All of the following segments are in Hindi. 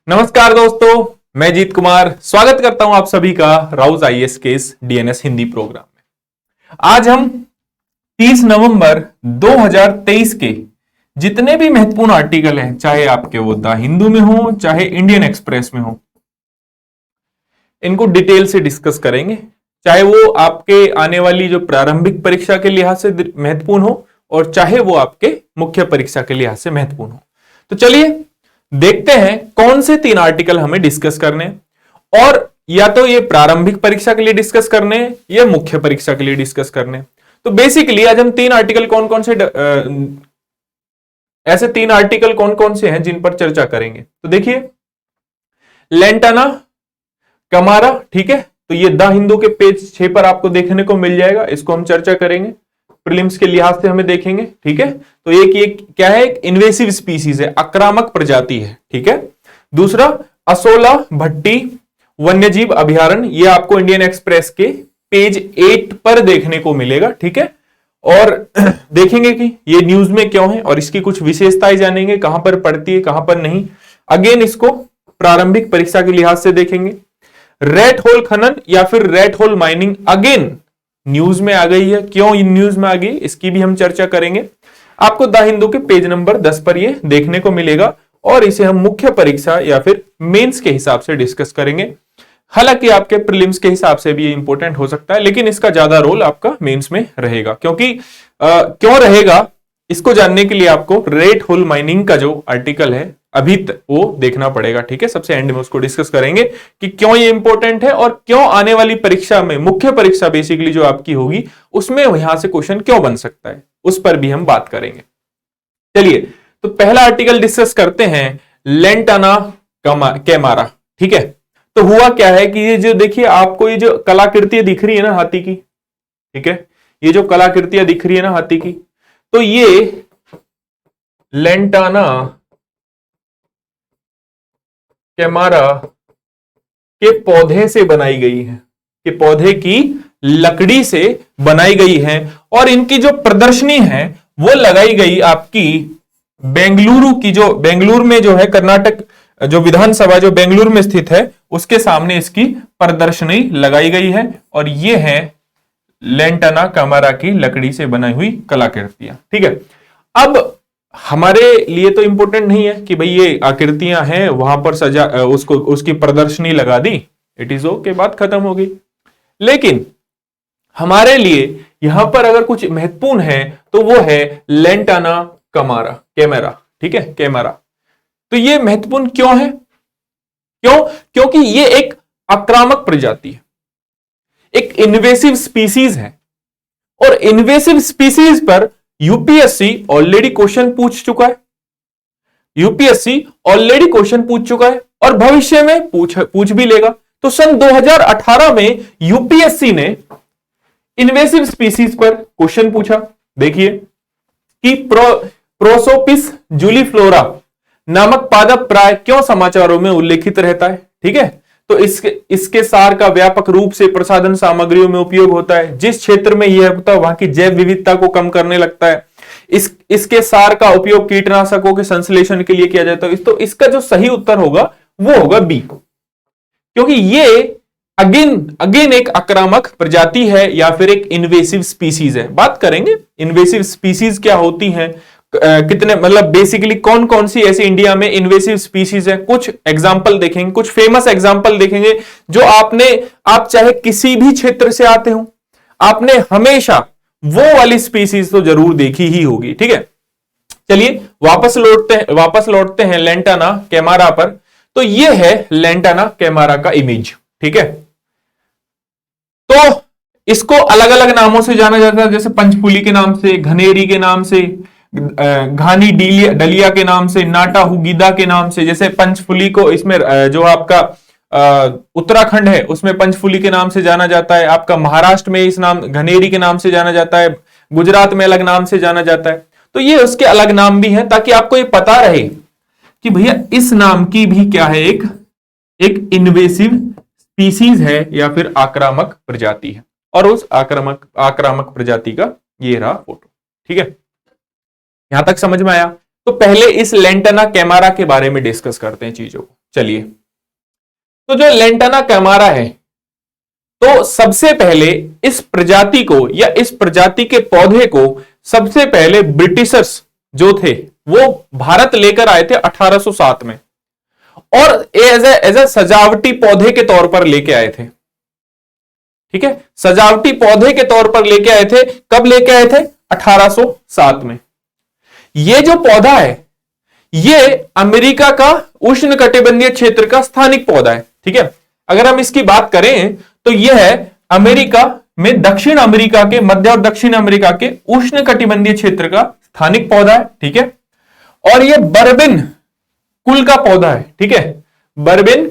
नमस्कार दोस्तों, मैं जीत कुमार स्वागत करता हूं आप सभी का राउज आईएएस केस डीएनएस हिंदी प्रोग्राम में। आज हम 30 नवंबर 2023 के जितने भी महत्वपूर्ण आर्टिकल हैं, चाहे आपके वो द हिंदू में हो चाहे इंडियन एक्सप्रेस में हो, इनको डिटेल से डिस्कस करेंगे। चाहे वो आपके आने वाली जो प्रारंभिक परीक्षा के लिहाज से महत्वपूर्ण हो और चाहे वो आपके मुख्य परीक्षा के लिहाज से महत्वपूर्ण हो। तो चलिए देखते हैं कौन से 3 आर्टिकल हमें डिस्कस करने हैं और या तो ये प्रारंभिक परीक्षा के लिए डिस्कस करने हैं या मुख्य परीक्षा के लिए डिस्कस करने हैं। तो बेसिकली आज हम 3 आर्टिकल कौन कौन से ऐसे 3 आर्टिकल कौन कौन से हैं जिन पर चर्चा करेंगे। तो देखिए, लेंटाना कमारा, ठीक है, तो ये द हिंदू के पेज 6 पर आपको देखने को मिल जाएगा। इसको हम चर्चा करेंगे, प्रीलिम्स के लिहाज से हमें देखेंगे, ठीक है। तो एक क्या है, एक इन्वेसिव स्पीसीज है, आक्रामक प्रजाति है, ठीक है। दूसरा असोला भट्टी वन्यजीव अभयारण्य, ये आपको इंडियन एक्सप्रेस के पेज 8 पर देखने को मिलेगा, ठीक है। और देखेंगे कि ये न्यूज में क्यों है और इसकी कुछ विशेषताएं जानेंगे, कहां पर पड़ती है कहां पर नहीं। अगेन इसको प्रारंभिक परीक्षा के लिहाज से देखेंगे। रेड होल खनन या फिर red hole mining, again news में आ गई है, क्यों इन न्यूज में आ गई इसकी भी हम चर्चा करेंगे। आपको द हिंदू के पेज नंबर 10 पर ये देखने को मिलेगा और इसे हम मुख्य परीक्षा या फिर मेंस के हिसाब से डिस्कस करेंगे। हालांकि आपके प्रीलिम्स के हिसाब से भी ये इंपॉर्टेंट हो सकता है, लेकिन इसका ज्यादा रोल आपका मेंस में रहेगा। क्योंकि क्यों रहेगा, इसको जानने के लिए आपको रेड होल माइनिंग का जो आर्टिकल है अभी वो देखना पड़ेगा, ठीक है। सबसे एंड में उसको डिस्कस करेंगे कि क्यों ये इंपॉर्टेंट है और क्यों आने वाली परीक्षा में, मुख्य परीक्षा बेसिकली जो आपकी होगी, उसमें यहां से क्वेश्चन क्यों बन सकता है, उस पर भी हम बात करेंगे। चलिए, तो पहला आर्टिकल डिस्कस करते हैं, लेंटाना कैमारा, ठीक है। तो हुआ क्या है कि ये जो देखिए आपको ये जो कलाकृतियां दिख रही है ना हाथी की, ठीक है, ये जो कलाकृतियां दिख रही है ना हाथी की, तो ये लेंटाना कैमारा के पौधे से बनाई गई है, कि पौधे की लकड़ी से बनाई गई है। और इनकी जो प्रदर्शनी है वो लगाई गई आपकी बेंगलुरु की, जो बेंगलुरु में जो है कर्नाटक जो विधानसभा जो बेंगलुरु में स्थित है उसके सामने इसकी प्रदर्शनी लगाई गई है। और ये है लेंटाना कैमारा की लकड़ी से बनाई हुई कलाकृतियां, ठीक है। अब हमारे लिए तो इंपॉर्टेंट नहीं है कि भाई ये आकृतियां हैं वहां पर सजा उसको उसकी प्रदर्शनी लगा दी, इट इज ओके, बात खत्म हो गई। लेकिन हमारे लिए यहां पर अगर कुछ महत्वपूर्ण है तो वो है लेंटाना कैमारा, ठीक है, कैमारा। तो ये महत्वपूर्ण क्यों है, क्योंकि ये एक आक्रामक प्रजाति है, एक इन्वेसिव स्पीसीज है। और इन्वेसिव स्पीसीज पर यूपीएससी ऑलरेडी क्वेश्चन पूछ चुका है, यूपीएससी ऑलरेडी क्वेश्चन पूछ चुका है और भविष्य में पूछ भी लेगा। तो सन 2018 में यूपीएससी ने इन्वेसिव स्पीसीज पर क्वेश्चन पूछा। देखिए कि प्रोसोपिस जूलीफ्लोरा नामक पादप प्राय क्यों समाचारों में उल्लेखित रहता है, ठीक है। तो इसके सार का व्यापक रूप से प्रसाधन सामग्रियों में उपयोग होता है। जिस क्षेत्र में यह होता है वहां की जैव विविधता को कम करने लगता है। इसके सार का उपयोग कीटनाशकों के संश्लेषण के लिए किया जाता है। तो इसका जो सही उत्तर होगा वो होगा बी, क्योंकि ये अगेन एक आक्रामक प्रजाति है या फिर एक इन्वेसिव स्पीसीज है। बात करेंगे इन्वेसिव स्पीसीज क्या होती हैं, कितने, मतलब बेसिकली कौन कौन सी ऐसी इंडिया में इन्वेसिव स्पीसीज है। कुछ एग्जांपल देखेंगे, कुछ फेमस एग्जांपल देखेंगे जो आप चाहे किसी भी क्षेत्र से आते हो, आपने हमेशा वो वाली स्पीसीज तो जरूर देखी ही होगी, ठीक है। चलिए वापस लौटते हैं लेंटाना कैमारा पर। तो ये है लेंटाना कैमारा का इमेज, ठीक है। तो इसको अलग अलग नामों से जाना जाता है, जैसे पंचफूली के नाम से, घनेरी के नाम से, घानी डलिया के नाम से, नाटा हुगीदा के नाम से। जैसे पंचफूली को इसमें जो आपका उत्तराखंड है उसमें पंचफूली के नाम से जाना जाता है। आपका महाराष्ट्र में इस नाम घनेरी के नाम से जाना जाता है, गुजरात में अलग नाम से जाना जाता है। तो ये उसके अलग नाम भी हैं, ताकि आपको ये पता रहे कि भैया इस नाम की भी क्या है, एक इन्वेसिव स्पीसीज है या फिर आक्रामक प्रजाति है। और उस आक्रामक प्रजाति का ये रहा फोटो, ठीक है। यहां तक समझ में आया। तो पहले इस लेंटाना कैमारा के बारे में डिस्कस करते हैं चीजों को। चलिए, तो जो लेंटाना कैमारा है, तो सबसे पहले इस प्रजाति को या इस प्रजाति के पौधे को सबसे पहले ब्रिटिशर्स जो थे वो भारत लेकर आए थे 1807 में, और एज ए सजावटी पौधे के तौर पर लेके आए थे। ठीक है, सजावटी पौधे के तौर पर लेके आए थे। कब लेके आए थे? 1807 में। ये जो पौधा है ये अमेरिका का उष्णकटिबंधीय क्षेत्र का स्थानिक पौधा है। ठीक है, अगर हम इसकी बात करें तो यह है अमेरिका में दक्षिण अमेरिका के, मध्य और दक्षिण अमेरिका के उष्णकटिबंधीय क्षेत्र का स्थानिक पौधा है। ठीक है, और यह बर्बेन कुल का पौधा है। ठीक है, बर्बेना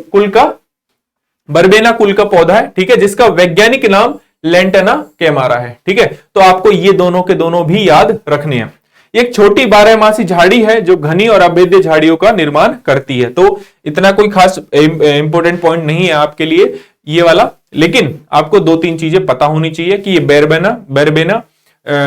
कुल का पौधा है। ठीक है, जिसका वैज्ञानिक नाम लेंटाना कैमारा है। ठीक है, तो आपको ये दोनों के दोनों भी याद रखने हैं। एक छोटी 12मासी झाड़ी है जो घनी और अभेद्य झाड़ियों का निर्माण करती है। तो इतना कोई खास इंपॉर्टेंट पॉइंट नहीं है आपके लिए ये वाला, लेकिन आपको 2-3 चीजें पता होनी चाहिए कि ये बर्बेना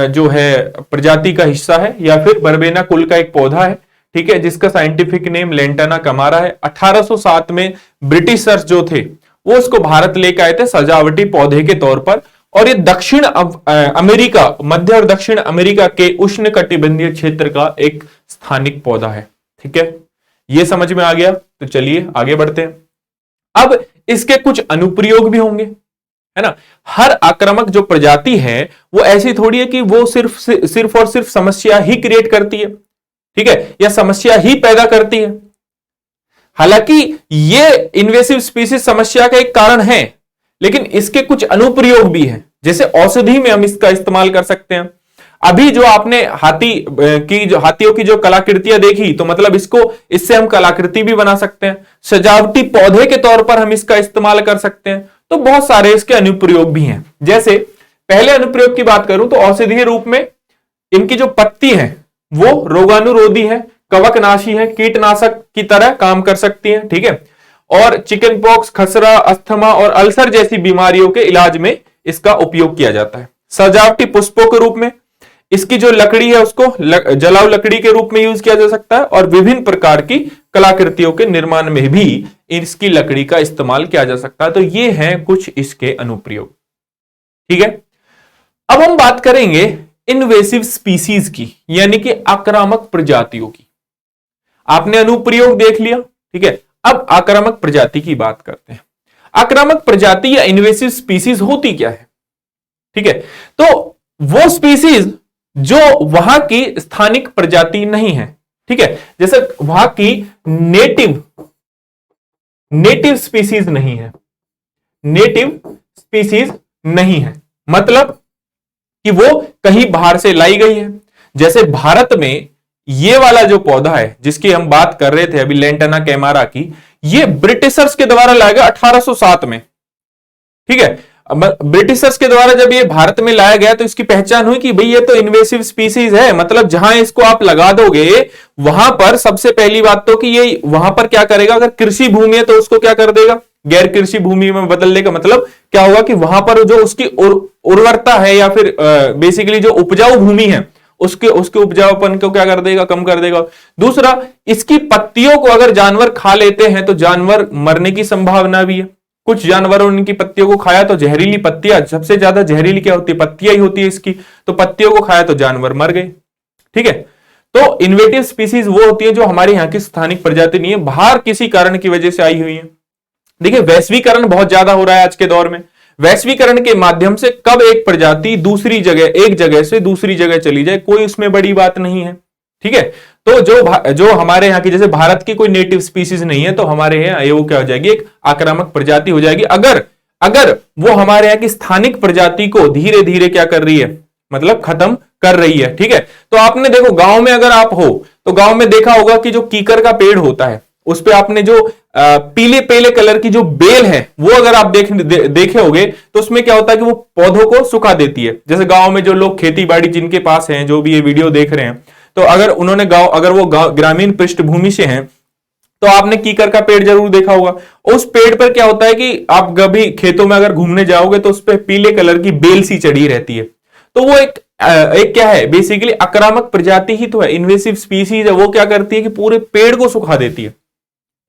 जो है प्रजाति का हिस्सा है या फिर बर्बेना कुल का एक पौधा है। ठीक है, जिसका साइंटिफिक नेम लेंटाना कैमारा है। 1807 में ब्रिटिशर्स जो थे वो उसको भारत लेकर आए थे सजावटी पौधे के तौर पर, और ये दक्षिण अमेरिका, मध्य और दक्षिण अमेरिका के उष्णकटिबंधीय क्षेत्र का एक स्थानिक पौधा है। ठीक है, ये समझ में आ गया। तो चलिए आगे बढ़ते हैं। अब इसके कुछ अनुप्रयोग भी होंगे, है ना। हर आक्रामक जो प्रजाति है वो ऐसी थोड़ी है कि वो सिर्फ और सिर्फ समस्या ही क्रिएट करती है। ठीक है, या समस्या ही पैदा करती है। हालांकि ये इन्वेसिव स्पीसीज समस्या का एक कारण है, लेकिन इसके कुछ अनुप्रयोग भी हैं। जैसे औषधि में हम इसका इस्तेमाल कर सकते हैं। अभी जो आपने हाथियों की जो कलाकृतियां देखी, तो मतलब इससे हम कलाकृति भी बना सकते हैं। सजावटी पौधे के तौर पर हम इसका इस्तेमाल कर सकते हैं। तो बहुत सारे इसके अनुप्रयोग भी हैं। जैसे पहले अनुप्रयोग की बात करूं तो औषधीय रूप में इनकी जो पत्ती है वो रोगानुरोधी है, कवकनाशी है, कीटनाशक की तरह काम कर सकती है। ठीक है, और चिकन पॉक्स, खसरा, अस्थमा और अल्सर जैसी बीमारियों के इलाज में इसका उपयोग किया जाता है। सजावटी पुष्पों के रूप में इसकी जो लकड़ी है उसको जलाऊ लकड़ी के रूप में यूज किया जा सकता है, और विभिन्न प्रकार की कलाकृतियों के निर्माण में भी इसकी लकड़ी का इस्तेमाल किया जा सकता है। तो ये हैं कुछ इसके अनुप्रयोग। ठीक है, अब हम बात करेंगे इन्वेसिव स्पीसीज की, यानी कि आक्रामक प्रजातियों की। आपने अनुप्रयोग देख लिया। ठीक है, अब आक्रामक प्रजाति की बात करते हैं। आक्रामक प्रजाति या इन्वेसिव स्पीसीज होती क्या है? ठीक है, तो वो स्पीसीज जो वहां की स्थानिक प्रजाति नहीं है। ठीक है, जैसे वहां की नेटिव स्पीसीज नहीं है। नेटिव स्पीसीज नहीं है मतलब कि वो कहीं बाहर से लाई गई है। जैसे भारत में ये वाला जो पौधा है जिसकी हम बात कर रहे थे अभी, लेंटाना कैमारा की, ये ब्रिटिशर्स के द्वारा लाया गया 1807 में। ठीक है, ब्रिटिशर्स के द्वारा जब ये भारत में लाया गया तो इसकी पहचान हुई कि भाई ये तो इन्वेसिव स्पीसीज है। मतलब जहां इसको आप लगा दोगे वहां पर सबसे पहली बात तो कि ये वहां पर क्या करेगा, अगर कृषि भूमि है तो उसको क्या कर देगा, गैर कृषि भूमि में बदल देगा। मतलब क्या होगा कि वहां पर जो उसकी उर्वरता है या फिर बेसिकली जो उपजाऊ भूमि है उसके उपजाऊपन को क्या कर देगा, कम कर देगा। दूसरा, इसकी पत्तियों को अगर जानवर खा लेते हैं तो जानवर मरने की संभावना भी है। कुछ जानवरों ने इनकी पत्तियों को खाया तो जहरीली पत्तियां, सबसे ज्यादा जहरीली क्या होती है, पत्तियां ही होती है इसकी, तो पत्तियों को खाया तो जानवर मर गए। ठीक है, तो इन्वेटिव स्पीसीज वो होती है जो हमारे यहाँ की स्थानिक प्रजाति नहीं है, बाहर किसी कारण की वजह से आई हुई है। देखिए, वैश्वीकरण बहुत ज्यादा हो रहा है आज के दौर में। वैश्वीकरण के माध्यम से कब एक प्रजाति एक जगह से दूसरी जगह चली जाए, कोई उसमें बड़ी बात नहीं है। ठीक है, तो जो हमारे यहाँ की, जैसे भारत की कोई नेटिव स्पीसीज नहीं है तो हमारे यहाँ ये वो क्या हो जाएगी, एक आक्रामक प्रजाति हो जाएगी। अगर वो हमारे यहाँ की स्थानिक प्रजाति को धीरे धीरे क्या कर रही है, मतलब खत्म कर रही है। ठीक है, तो आपने देखो गांव में अगर आप हो तो गांव में देखा होगा कि जो कीकर का पेड़ होता है उस पे आपने जो पीले पीले कलर की जो बेल है वो अगर आप देखे होगे तो उसमें क्या होता है कि वो पौधों को सुखा देती है। जैसे गांव में जो लोग खेती बाड़ी जिनके पास हैं, जो भी ये वीडियो देख रहे हैं, तो अगर वो ग्रामीण पृष्ठभूमि से हैं तो आपने कीकर का पेड़ जरूर देखा होगा। उस पेड़ पर क्या होता है कि आप कभी खेतों में अगर घूमने जाओगे तो उस पर पीले कलर की बेल सी चढ़ी रहती है। तो वो एक क्या है, बेसिकली आक्रामक प्रजाति ही तो है, इन्वेसिव स्पीसीज है। वो क्या करती है कि पूरे पेड़ को सुखा देती है।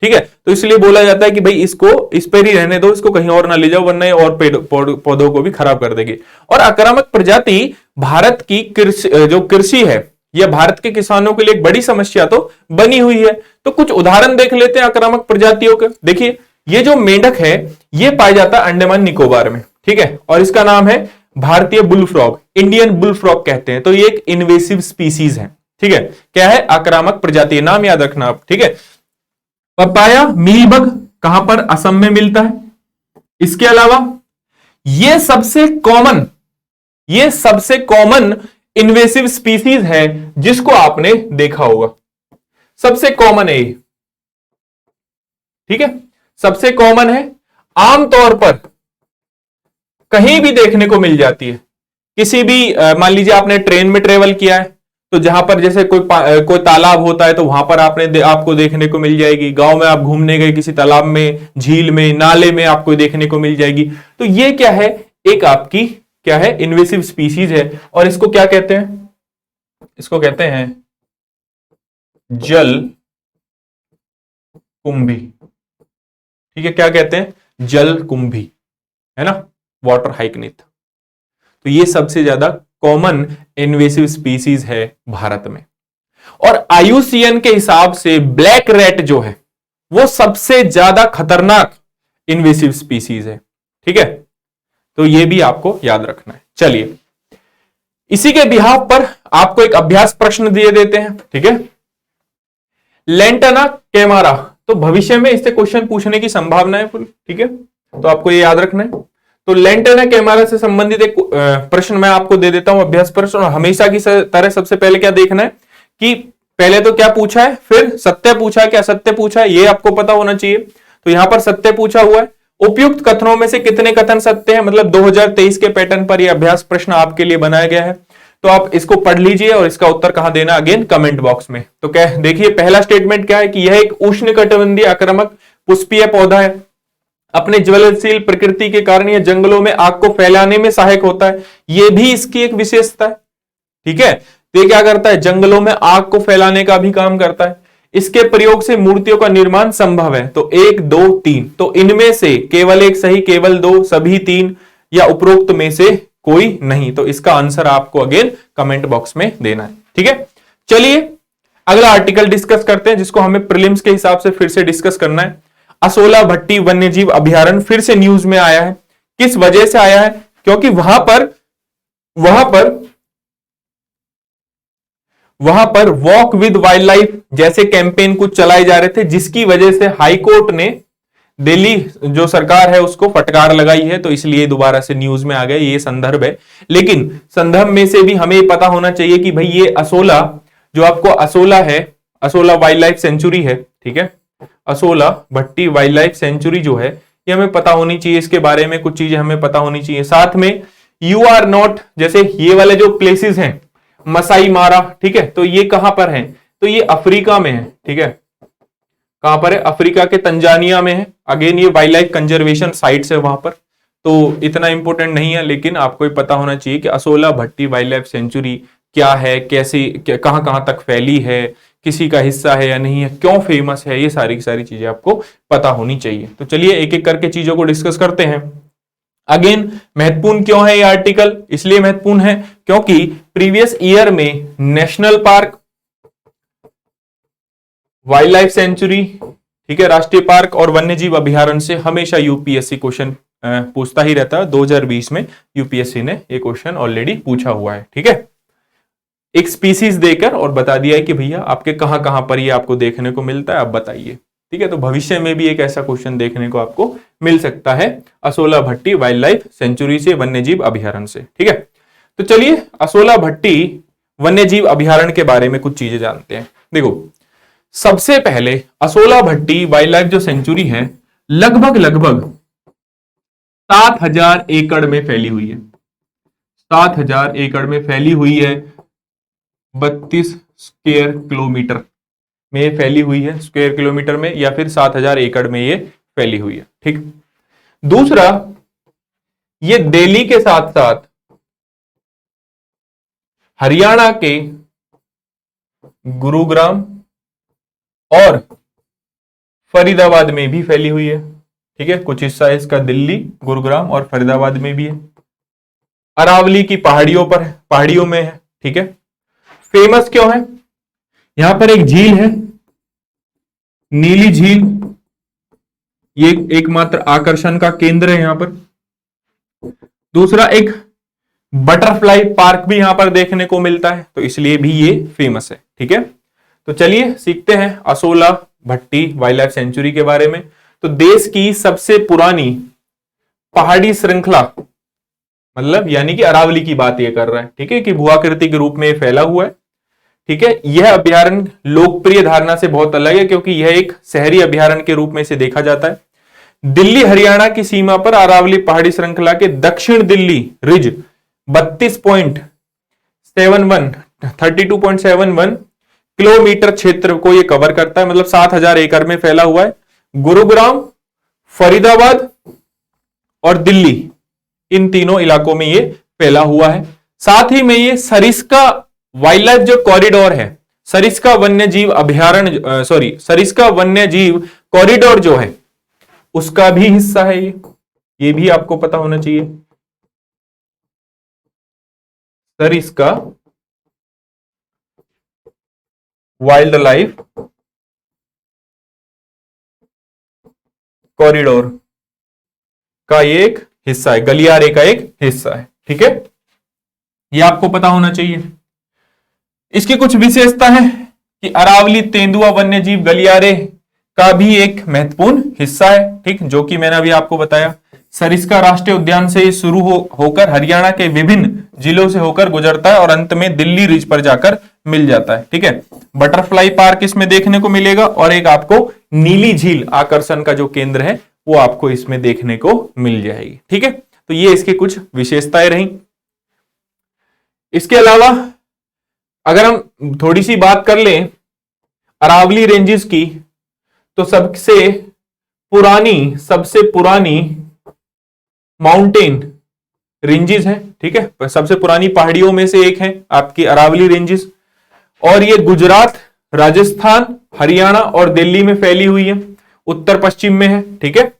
ठीक है, तो इसलिए बोला जाता है कि भाई इसको इस पर ही रहने दो, इसको कहीं और ना ले जाओ, वरना ये और पौधों को भी खराब कर देगी। और आक्रामक प्रजाति भारत की जो कृषि है, यह भारत के किसानों के लिए एक बड़ी समस्या तो बनी हुई है। तो कुछ उदाहरण देख लेते हैं आक्रामक प्रजातियों के। देखिए, ये जो मेंढक है ये पाया जाता है अंडमान निकोबार में, ठीक है, और इसका नाम है भारतीय बुलफ्रॉग, इंडियन बुलफ्रॉग कहते हैं। तो ये एक इन्वेसिव स्पीसीज है, ठीक है, क्या है, आक्रामक प्रजाति, नाम याद रखना आप, ठीक है। पपाया मीलबग कहां पर, असम में मिलता है। इसके अलावा ये सबसे कॉमन इन्वेसिव स्पीसीज है जिसको आपने देखा होगा, सबसे कॉमन है ये, ठीक है, सबसे कॉमन है, आमतौर पर कहीं भी देखने को मिल जाती है। किसी भी मान लीजिए आपने ट्रेन में ट्रेवल किया है, तो जहां पर जैसे कोई तालाब होता है तो वहां पर आपको देखने को मिल जाएगी। गांव में आप घूमने गए किसी तालाब में, झील में, नाले में आपको देखने को मिल जाएगी। तो ये क्या है, एक आपकी क्या है, इन्वेसिव स्पीसीज है। और इसको क्या कहते हैं, इसको कहते हैं जल कुंभी, ठीक है, क्या कहते हैं, जल कुंभी, है ना, वाटर हाइकनिथ। तो ये सबसे ज्यादा कॉमन इन्वेसिव स्पीसीज है भारत में। और IUCN के हिसाब से ब्लैक रैट जो है वो सबसे ज्यादा खतरनाक इन्वेसिव स्पीसीज है, ठीक है, तो ये भी आपको याद रखना है। चलिए, इसी के बिहाफ पर आपको एक अभ्यास प्रश्न दिए देते हैं, ठीक है। लेंटाना कैमारा, तो भविष्य में इससे क्वेश्चन पूछने की संभावना है, ठीक है, तो आपको ये याद रखना है। तो लेंटाना कैमारा से संबंधित एक प्रश्न मैं आपको दे देता हूं, अभ्यास प्रश्न। और हमेशा की तरह सबसे पहले क्या देखना है कि पहले तो क्या पूछा है, फिर सत्य पूछा है, क्या सत्य पूछा है, ये आपको पता होना चाहिए। तो यहां पर सत्य पूछा हुआ है। उपयुक्त कथनों में से कितने कथन सत्य हैं, मतलब 2023 के पैटर्न पर यह अभ्यास प्रश्न आपके लिए बनाया गया है। तो आप इसको पढ़ लीजिए और इसका उत्तर कहां देना, अगेन कमेंट बॉक्स में। तो क्या देखिए, पहला स्टेटमेंट क्या है कि यह एक उष्णकटिबंधीय आक्रामक पुष्पीय पौधा है। अपने ज्वलनशील प्रकृति के कारण यह जंगलों में आग को फैलाने में सहायक होता है, यह भी इसकी एक विशेषता है, ठीक है। तो ये क्या करता है, जंगलों में आग को फैलाने का भी काम करता है। इसके प्रयोग से मूर्तियों का निर्माण संभव है। तो 1 2 3, तो इनमें से केवल एक सही, केवल 2, सभी 3, या उपरोक्त में से कोई नहीं। तो इसका आंसर आपको अगेन कमेंट बॉक्स में देना है, ठीक है। चलिए अगला आर्टिकल डिस्कस करते हैं, जिसको हमें प्रीलिम्स के हिसाब से फिर से डिस्कस करना है। असोला भट्टी वन्यजीव अभयारण्य फिर से न्यूज में आया है। किस वजह से आया है, क्योंकि वहां पर वॉक विद वाइल्ड लाइफ जैसे कैंपेन कुछ चलाए जा रहे थे, जिसकी वजह से हाईकोर्ट ने दिल्ली जो सरकार है उसको फटकार लगाई है। तो इसलिए दोबारा से न्यूज में आ गया, ये संदर्भ है। लेकिन संदर्भ में से भी हमें पता होना चाहिए कि भाई ये असोला, जो आपको असोला है, असोला वाइल्ड लाइफ सेंचुरी है, ठीक है, असोला भट्टी वाइल्ड लाइफ सेंचुरी जो है ये हमें पता होनी चाहिए। इसके बारे में कुछ चीजें हमें पता होनी चाहिए। साथ में यू आर नॉट, जैसे ये वाले जो प्लेसेस हैं, मसाई मारा, ठीक है, तो ये कहां पर है, तो ये अफ्रीका में है, ठीक है, कहां पर है, अफ्रीका के तंजानिया में है। अगेन ये वाइल्ड लाइफ कंजर्वेशन साइट्स है वहां पर, तो इतना इंपॉर्टेंट नहीं है, लेकिन आपको ये पता होना चाहिए कि असोला भट्टी वाइल्ड लाइफ सेंचुरी क्या है, कैसे कहां कहां तक फैली है, किसी का हिस्सा है या नहीं है, क्यों फेमस है, ये सारी की सारी चीजें आपको पता होनी चाहिए। तो चलिए एक एक करके चीजों को डिस्कस करते हैं। अगेन महत्वपूर्ण क्यों है ये आर्टिकल, इसलिए महत्वपूर्ण है क्योंकि प्रीवियस ईयर में national park, wild life sanctuary, ठीक है, राष्ट्रीय पार्क और वन्यजीव अभयारण्य से हमेशा यूपीएससी क्वेश्चन पूछता ही रहता है। 2020 में यूपीएससी ने ये क्वेश्चन ऑलरेडी पूछा हुआ है, ठीक है, एक स्पीसीज देकर और बता दिया है कि भैया आपके कहां कहां पर ये आपको देखने को मिलता है, आप बताइए, ठीक है। तो भविष्य में भी एक ऐसा क्वेश्चन देखने को आपको मिल सकता है असोला भट्टी वाइल्ड लाइफ सेंचुरी से, वन्यजीव अभयारण्य से, ठीक है। तो चलिए असोला भट्टी वन्यजीव अभयारण्य के बारे में कुछ चीजें जानते हैं। देखो, सबसे पहले असोला भट्टी वाइल्ड लाइफ जो सेंचुरी है लगभग 7,000 एकड़ में फैली हुई है, 7,000 एकड़ में फैली हुई है, 32 स्क्वायर किलोमीटर में फैली हुई है, स्क्वायर किलोमीटर में, या फिर 7,000 एकड़ में ये फैली हुई है, ठीक। दूसरा, ये दिल्ली के साथ साथ हरियाणा के गुरुग्राम और फरीदाबाद में भी फैली हुई है, ठीक है। कुछ हिस्सा है इसका दिल्ली, गुरुग्राम और फरीदाबाद में भी है। अरावली की पहाड़ियों पर है, पहाड़ियों में है, ठीक है। फेमस क्यों है? यहां पर एक झील है, नीली झील, ये एकमात्र आकर्षण का केंद्र है यहां पर। दूसरा, एक बटरफ्लाई पार्क भी यहां पर देखने को मिलता है, तो इसलिए भी ये फेमस है, ठीक है। तो चलिए सीखते हैं असोला भट्टी वाइल्ड लाइफ सेंचुरी के बारे में। तो देश की सबसे पुरानी पहाड़ी श्रृंखला, मतलब यानी कि अरावली की बात ये कर रहा है, ठीक है, कि भूआकृति के रूप में फैला हुआ है, ठीक है। यह अभ्यारण्य लोकप्रिय धारणा से बहुत अलग है, क्योंकि यह एक शहरी अभ्यारण्य के रूप में इसे देखा जाता है। दिल्ली हरियाणा की सीमा पर अरावली पहाड़ी श्रृंखला के दक्षिण दिल्ली रिज 32.71 किलोमीटर क्षेत्र को यह कवर करता है, मतलब 7,000 एकड़ में फैला हुआ है। गुरुग्राम, फरीदाबाद और दिल्ली, इन तीनों इलाकों में ये फैला हुआ है। साथ ही में ये सरिस्का वाइल्ड लाइफ जो कॉरिडोर है, सरिस्का वन्यजीव अभ्यारण्य, सरिस्का वन्यजीव कॉरिडोर जो है उसका भी हिस्सा है ये भी आपको पता होना चाहिए। सरिस्का वाइल्ड लाइफ कॉरिडोर का ये एक हिस्सा है, गलियारे का एक हिस्सा है, ठीक है। ये आपको पता होना चाहिए। इसकी कुछ विशेषता है कि अरावली तेंदुआ वन्यजीव गलियारे का भी एक महत्वपूर्ण हिस्सा है, ठीक, जो कि मैंने अभी आपको बताया। सरिस्का राष्ट्रीय उद्यान से शुरू होकर हरियाणा के विभिन्न जिलों से होकर गुजरता है और अंत में दिल्ली रिज पर जाकर मिल जाता है, ठीक है। बटरफ्लाई पार्क इसमें देखने को मिलेगा और एक आपको नीली झील आकर्षण का जो केंद्र है वो आपको इसमें देखने को मिल जाएगी, ठीक है। तो ये इसकी कुछ विशेषताएं रही। इसके अलावा अगर हम थोड़ी सी बात कर लें अरावली रेंजेस की, तो सबसे पुरानी माउंटेन रेंजेस है, ठीक है। सबसे पुरानी पहाड़ियों में से एक है आपकी अरावली रेंजेस, और ये गुजरात, राजस्थान, हरियाणा और दिल्ली में फैली हुई है। उत्तर पश्चिम में है, ठीक है।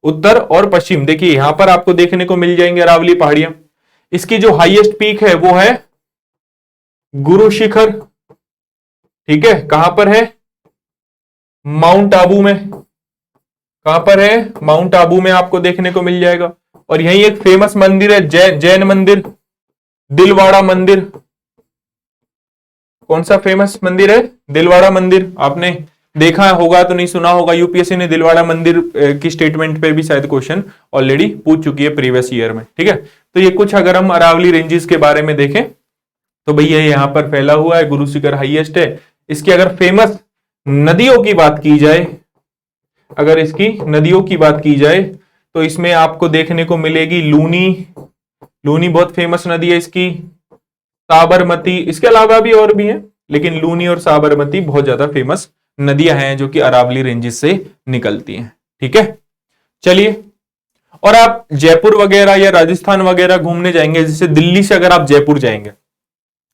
उत्तर और पश्चिम देखिए यहां पर आपको देखने को मिल जाएंगे अरावली पहाड़ियां। इसकी जो हाईएस्ट पीक है वो है गुरु शिखर, ठीक है। कहां पर है? माउंट आबू में। कहां पर है? माउंट आबू में आपको देखने को मिल जाएगा। और यही एक फेमस मंदिर है, जैन मंदिर, दिलवाड़ा मंदिर। कौन सा फेमस मंदिर है? दिलवाड़ा मंदिर। आपने देखा होगा तो नहीं सुना होगा, यूपीएससी ने दिलवाड़ा मंदिर की स्टेटमेंट पे भी शायद क्वेश्चन ऑलरेडी पूछ चुकी है प्रीवियस ईयर में, ठीक है। तो ये कुछ अगर हम अरावली रेंजेस के बारे में देखें तो भैया यहां पर फैला हुआ है, गुरु शिखर हाईएस्ट है। इसकी अगर फेमस नदियों की बात की जाए, अगर इसकी नदियों की बात की जाए तो इसमें आपको देखने को मिलेगी लूनी बहुत फेमस नदी है इसकी, साबरमती, इसके अलावा भी और भी हैं, लेकिन लूनी और साबरमती बहुत ज्यादा फेमस नदियां हैं जो कि अरावली रेंजेस से निकलती हैं, ठीक है। चलिए, और आप जयपुर वगैरह या राजस्थान वगैरह घूमने जाएंगे, जैसे दिल्ली से अगर आप जयपुर जाएंगे,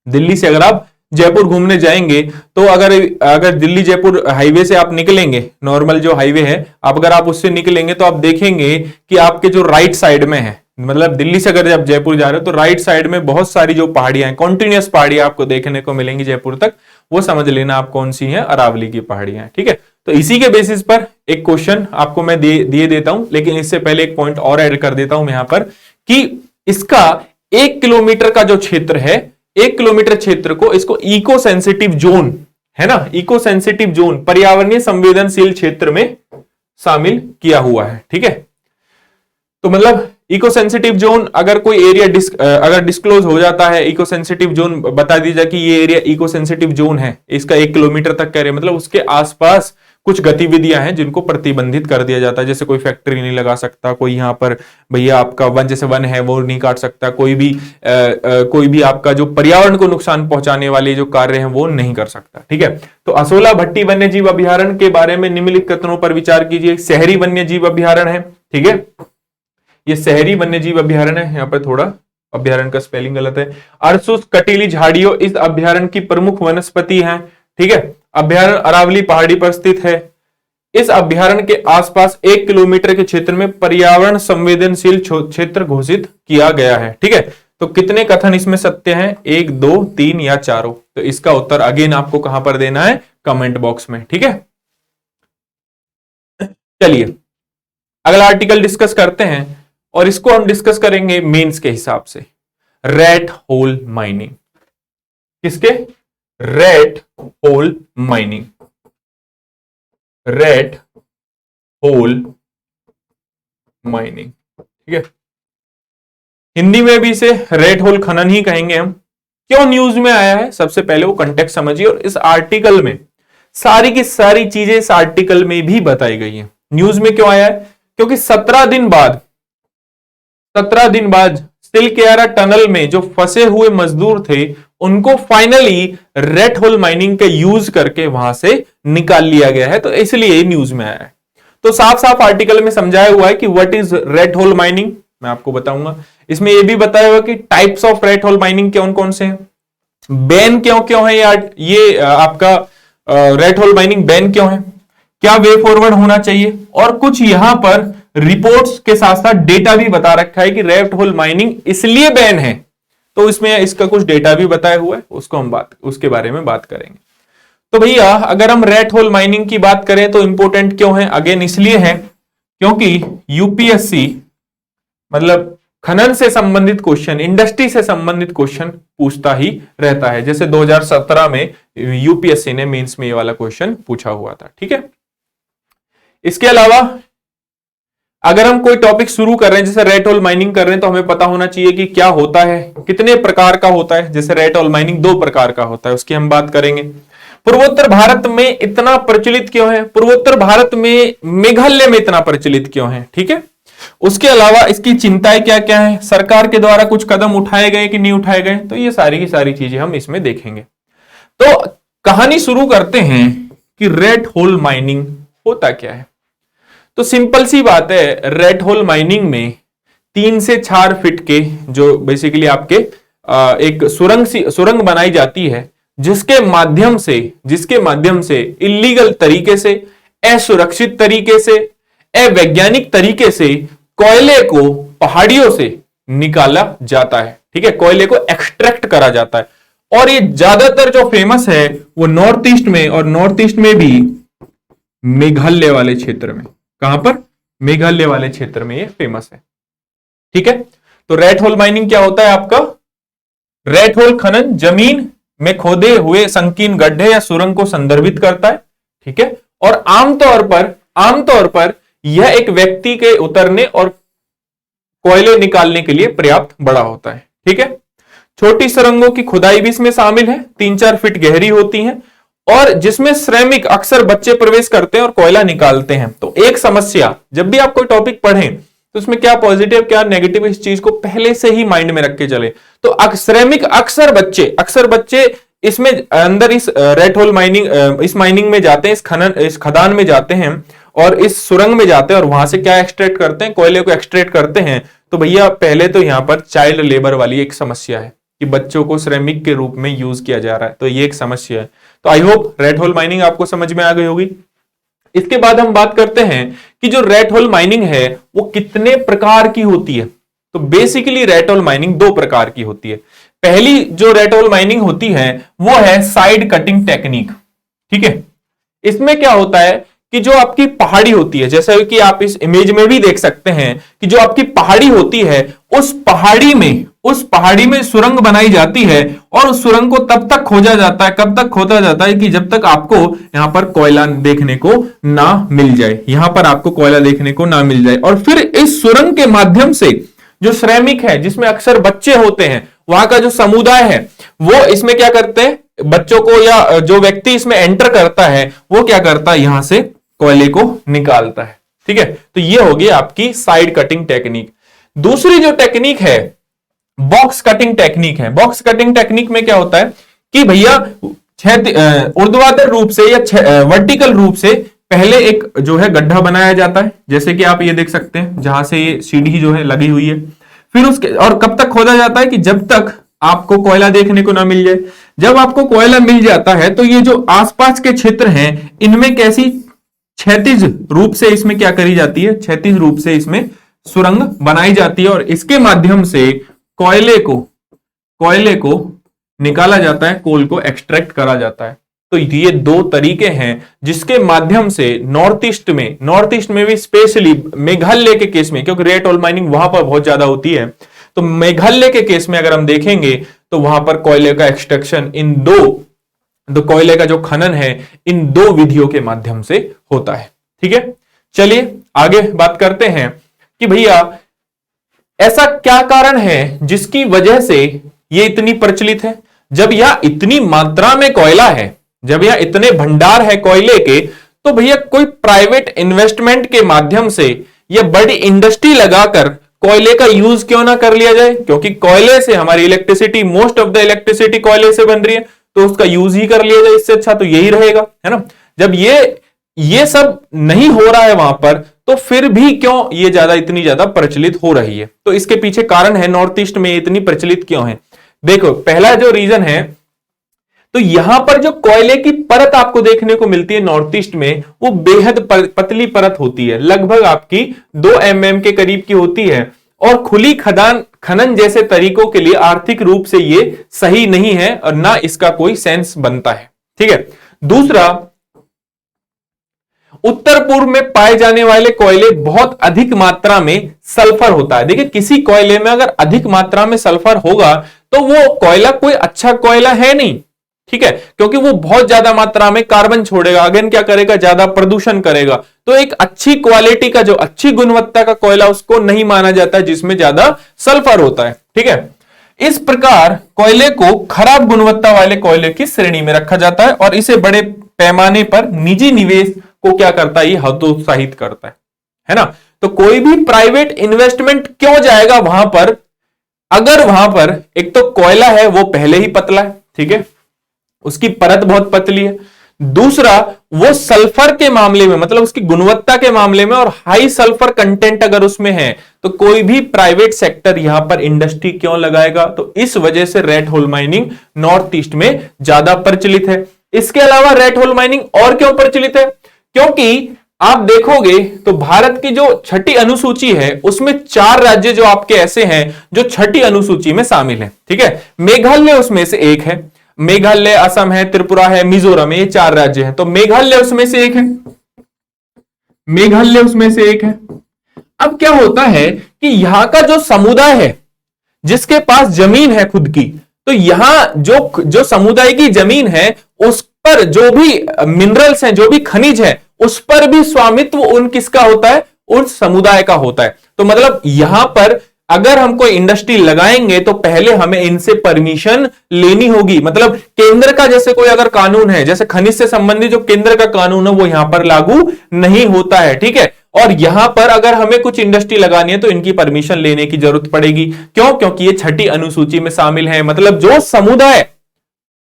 दिल्ली से अगर आप जयपुर घूमने जाएंगे तो अगर दिल्ली जयपुर हाईवे से आप निकलेंगे, नॉर्मल जो हाईवे है, अगर आप उससे निकलेंगे तो आप देखेंगे कि आपके जो राइट साइड में है, मतलब दिल्ली से अगर आप जयपुर जा रहे हो तो राइट साइड में बहुत सारी जो पहाड़ियां हैं, कॉन्टिन्यूअस पहाड़ियां आपको देखने को मिलेंगी जयपुर तक, वो समझ लेना आप कौन सी हैं, अरावली की पहाड़ियां, ठीक है। तो इसी के बेसिस पर एक क्वेश्चन आपको मैं दिए देता हूं, लेकिन इससे पहले एक पॉइंट और ऐड कर देता हूं यहां पर कि इसका 1 किलोमीटर का जो क्षेत्र है, 1 किलोमीटर क्षेत्र को इसको इको सेंसिटिव जोन है ना, इको सेंसिटिव जोन, पर्यावरणीय संवेदनशील क्षेत्र में शामिल किया हुआ है, ठीक है। तो मतलब इको सेंसिटिव जोन अगर कोई एरिया अगर डिस्क्लोज हो जाता है, इको सेंसिटिव जोन बता दीजिए कि ये एरिया इको सेंसिटिव जोन है, इसका 1 किलोमीटर तक का एरिया, मतलब उसके आसपास कुछ गतिविधियां हैं जिनको प्रतिबंधित कर दिया जाता है। जैसे कोई फैक्ट्री नहीं लगा सकता, कोई यहाँ पर भैया आपका वन, जैसे वन है वो नहीं काट सकता, कोई भी आपका जो पर्यावरण को नुकसान पहुंचाने वाले जो कार्य हैं वो नहीं कर सकता, ठीक है। तो असोला भट्टी वन्यजीव अभ्यारण्य के बारे में निम्नलिखित कथनों पर विचार कीजिए। शहरी वन्यजीव अभ्यारण्य है, ठीक है, ये शहरी वन्यजीव अभ्यारण्य है। यहाँ पर थोड़ा अभ्यारण्य का स्पेलिंग गलत है। अर्सुस कटीली झाड़ियों इस अभ्यारण्य की प्रमुख वनस्पति है, ठीक है। अभ्यारण्य अरावली पहाड़ी पर स्थित है। इस अभ्यारण्य के आसपास 1 किलोमीटर के क्षेत्र में पर्यावरण संवेदनशील क्षेत्र घोषित किया गया है। ठीक है, तो कितने कथन इसमें सत्य हैं? 1, 2, 3 या चारों? तो इसका उत्तर अगेन आपको कहां पर देना है? कमेंट बॉक्स में। ठीक है, चलिए अगला आर्टिकल डिस्कस करते हैं और इसको हम डिस्कस करेंगे मेंस के हिसाब से। Rat hole mining. किसके? Rat hole mining. Rat hole mining, ठीक है, हिंदी में भी इसे रेट होल खनन ही कहेंगे हम। क्यों न्यूज में आया है, सबसे पहले वो कंटेक्स्ट समझिए, और इस आर्टिकल में सारी की सारी चीजें इस आर्टिकल में भी बताई गई हैं। न्यूज में क्यों आया है? क्योंकि 17 दिन बाद सिलकेयारा टनल में जो फंसे हुए मजदूर थे उनको फाइनली रेट होल माइनिंग का यूज करके वहां से निकाल लिया गया है, तो इसलिए न्यूज में आया है। तो साफ साफ आर्टिकल में समझाया हुआ है कि what is rate hole mining, मैं आपको बताऊंगा। इसमें यह भी बताया हुआ कि types of rate hole mining कौन कौन से हैं, बैन क्यों है ये आपका रेट होल माइनिंग बैन क्यों है, क्या वे फॉरवर्ड होना चाहिए, और कुछ यहां पर रिपोर्ट्स के साथ साथ डेटा भी बता रखा है कि रेट होल माइनिंग इसलिए बैन है, तो इसमें इसका कुछ डेटा भी बताया हुआ है, उसको हम उसके बारे में बात करेंगे। तो भैया अगर हम रेट होल माइनिंग की बात करें तो इंपॉर्टेंट क्यों है? अगेन इसलिए है क्योंकि यूपीएससी मतलब खनन से संबंधित क्वेश्चन, इंडस्ट्री से संबंधित क्वेश्चन पूछता ही रहता है। जैसे 2017 में यूपीएससी ने मेंस में ये वाला क्वेश्चन पूछा हुआ था। ठीक है, इसके अलावा अगर हम कोई टॉपिक शुरू कर रहे हैं, जैसे रेट होल माइनिंग कर रहे हैं, तो हमें पता होना चाहिए कि क्या होता है, कितने प्रकार का होता है। जैसे रेट होल माइनिंग 2 प्रकार का होता है, उसकी हम बात करेंगे। पूर्वोत्तर भारत में इतना प्रचलित क्यों है, पूर्वोत्तर भारत में मेघालय में इतना प्रचलित क्यों है, ठीक है। उसके अलावा इसकी चिंताएं क्या क्या है, सरकार के द्वारा कुछ कदम उठाए गए कि नहीं उठाए गए, तो ये सारी की सारी चीजें हम इसमें देखेंगे। तो कहानी शुरू करते हैं कि रेट होल माइनिंग होता क्या है। तो सिंपल सी बात है, रेट होल माइनिंग में 3 से 4 फीट के जो बेसिकली आपके एक सुरंग बनाई जाती है, जिसके माध्यम से इलीगल तरीके से, असुरक्षित तरीके से, अवैज्ञानिक तरीके से कोयले को पहाड़ियों से निकाला जाता है। ठीक है, कोयले को एक्सट्रैक्ट करा जाता है, और ये ज्यादातर जो फेमस है वो नॉर्थ ईस्ट में, और नॉर्थ ईस्ट में भी मेघालय वाले क्षेत्र में। कहां पर? मेघालय वाले क्षेत्र में ये फेमस है। ठीक है, तो रेट होल माइनिंग क्या होता है आपका? रेट होल खनन जमीन में खोदे हुए संकीर्ण गड्ढे या सुरंग को संदर्भित करता है। ठीक है, और आमतौर पर यह एक व्यक्ति के उतरने और कोयले निकालने के लिए पर्याप्त बड़ा होता है। ठीक है, छोटी सुरंगों की खुदाई भी इसमें शामिल है, 3-4 फीट गहरी होती हैं, और जिसमें श्रमिक अक्सर बच्चे प्रवेश करते हैं और कोयला निकालते हैं। तो एक समस्या, जब भी आप कोई टॉपिक पढ़ें तो उसमें क्या पॉजिटिव क्या नेगेटिव, इस चीज को पहले से ही माइंड में रख के चले। तो श्रमिक अक्सर बच्चे इसमें अंदर इस रेट होल माइनिंग, इस माइनिंग में जाते हैं, इस खदान में जाते हैं और इस सुरंग में जाते हैं, और वहां से क्या एक्सट्रैक्ट करते हैं? कोयले को एक्सट्रैक्ट करते हैं। तो भैया पहले तो यहां पर चाइल्ड लेबर वाली एक समस्या है कि बच्चों को श्रमिक के रूप में यूज किया जा रहा है, तो ये एक समस्या है। तो I hope rate hole mining आपको समझ में आ गई होगी। इसके बाद हम बात करते हैं कि जो रेट होल माइनिंग है वो कितने प्रकार की होती है। तो बेसिकली रेट होल माइनिंग 2 प्रकार की होती है। पहली जो रेट होल माइनिंग होती है वो है साइड कटिंग टेक्निक। ठीक है, इसमें क्या होता है कि जो आपकी पहाड़ी होती है, जैसा कि आप इस इमेज में भी देख सकते हैं कि जो आपकी पहाड़ी होती है, उस पहाड़ी में सुरंग बनाई जाती है, और उस सुरंग को तब तक खोदा जाता है, कब तक खोदा जाता है कि जब तक आपको यहां पर कोयला देखने को ना मिल जाए, यहां पर आपको कोयला देखने को ना मिल जाए। और फिर इस सुरंग के माध्यम से जो श्रमिक है, जिसमें अक्सर बच्चे होते हैं, वहां का जो समुदाय है, वो इसमें क्या करते हैं, बच्चों को या जो व्यक्ति इसमें एंटर करता है वो क्या करता है, यहां से कोयले को निकालता है। ठीक है, तो ये होगी आपकी साइड कटिंग टेक्निक। दूसरी जो टेक्निक है बॉक्स कटिंग टेक्निक है। बॉक्स कटिंग टेक्निक में क्या होता है कि भैया ऊर्ध्वाधर रूप से या वर्टिकल रूप से पहले एक जो है गड्ढा बनाया जाता है, जैसे कि आप ये देख सकते हैं जहां से ये सीढ़ी जो है लगी हुई है। फिर उसके और कब तक खोदा जाता है कि जब तक आपको कोयला देखने को ना मिल जाए। जब आपको कोयला मिल जाता है तो ये जो आसपास के क्षेत्र हैं इनमें कैसी क्षैतिज रूप से इसमें क्या करी जाती है, क्षैतिज रूप से इसमें सुरंग बनाई जाती है और इसके माध्यम से कोयले को निकाला जाता है, कोल को एक्सट्रैक्ट करा जाता है। तो ये दो तरीके हैं जिसके माध्यम से नॉर्थ ईस्ट में भी स्पेशली मेघालय के केस में, क्योंकि रेट ओल माइनिंग वहां पर बहुत ज्यादा होती है, तो मेघालय के केस में अगर हम देखेंगे तो वहां पर कोयले का एक्सट्रैक्शन इन दो कोयले का जो खनन है इन दो विधियों के माध्यम से होता है। ठीक है, चलिए आगे बात करते हैं कि भैया ऐसा क्या कारण है जिसकी वजह से ये इतनी प्रचलित है। जब यह इतनी मात्रा में कोयला है, जब यह इतने भंडार है कोयले के, तो भैया कोई प्राइवेट इन्वेस्टमेंट के माध्यम से यह बड़ी इंडस्ट्री लगाकर कोयले का यूज क्यों ना कर लिया जाए, क्योंकि कोयले से हमारी electricity, most of the electricity कोयले से बन रही है, तो उसका यूज ही कर लिया जाए, इससे अच्छा तो यही रहेगा, है ना। जब ये सब नहीं हो रहा है वहां पर, तो फिर भी क्यों ये इतनी ज्यादा प्रचलित हो रही है। तो इसके पीछे कारण है, नॉर्थ ईस्ट में इतनी प्रचलित क्यों है। देखो, पहला जो रीजन है, तो यहां पर जो कोयले की परत आपको देखने को मिलती है नॉर्थ ईस्ट में, वो बेहद पतली परत होती है, लगभग आपकी 2 mm के करीब की होती है, और खुली खनन जैसे तरीकों के लिए आर्थिक रूप से ये सही नहीं है और ना इसका कोई सेंस बनता है। ठीक है, दूसरा, उत्तर पूर्व में पाए जाने वाले कोयले बहुत अधिक मात्रा में सल्फर होता है। देखिए, किसी कोयले में अगर अधिक मात्रा में सल्फर होगा तो वो कोयला कोई अच्छा कोयला है नहीं। ठीक है, क्योंकि वो बहुत ज्यादा मात्रा में कार्बन छोड़ेगा, अगेन क्या करेगा, ज्यादा प्रदूषण करेगा। तो एक अच्छी क्वालिटी का, जो अच्छी गुणवत्ता का कोयला, उसको नहीं माना जाता जिसमें ज्यादा सल्फर होता है। ठीक है, इस प्रकार कोयले को खराब गुणवत्ता वाले कोयले की श्रेणी में रखा जाता है और इसे बड़े पैमाने पर निजी निवेश को क्या करता है, ये हतोत्साहित करता है ना। तो कोई भी प्राइवेट इन्वेस्टमेंट क्यों जाएगा वहां पर, अगर वहां पर एक तो कोयला है वो पहले ही पतला है, ठीक है, उसकी परत बहुत पतली है, दूसरा वो सल्फर के मामले में, मतलब उसकी गुणवत्ता के मामले में, और हाई सल्फर कंटेंट अगर उसमें है, तो कोई भी प्राइवेट सेक्टर यहां पर इंडस्ट्री क्यों लगाएगा। तो इस वजह से red hole mining north east में ज्यादा प्रचलित है। इसके अलावा रेड होल माइनिंग और क्यों प्रचलित है, क्योंकि आप देखोगे तो भारत की जो छठी अनुसूची है उसमें 4 राज्य जो आपके ऐसे हैं जो छठी अनुसूची में शामिल हैं। ठीक है, मेघालय उसमें से एक है, मेघालय, असम है, त्रिपुरा है, मिजोरम है, ये 4 राज्य हैं, तो मेघालय उसमें से एक है, मेघालय उसमें से एक है। अब क्या होता है कि यहां का जो समुदाय है जिसके पास जमीन है खुद की, तो यहां जो समुदाय की जमीन है उस पर जो भी मिनरल्स हैं, जो भी खनिज है, उस पर भी स्वामित्व उन किसका होता है, उस समुदाय का होता है। तो मतलब यहां पर अगर हम कोई इंडस्ट्री लगाएंगे तो पहले हमें इनसे परमिशन लेनी होगी। मतलब केंद्र का जैसे कोई अगर कानून है, जैसे खनिज से संबंधित जो केंद्र का कानून है वो यहां पर लागू नहीं होता है। ठीक है, और यहां पर अगर हमें कुछ इंडस्ट्री लगानी है तो इनकी परमिशन लेने की जरूरत पड़ेगी। क्यों, क्योंकि ये छठी अनुसूची में शामिल है। मतलब जो समुदाय,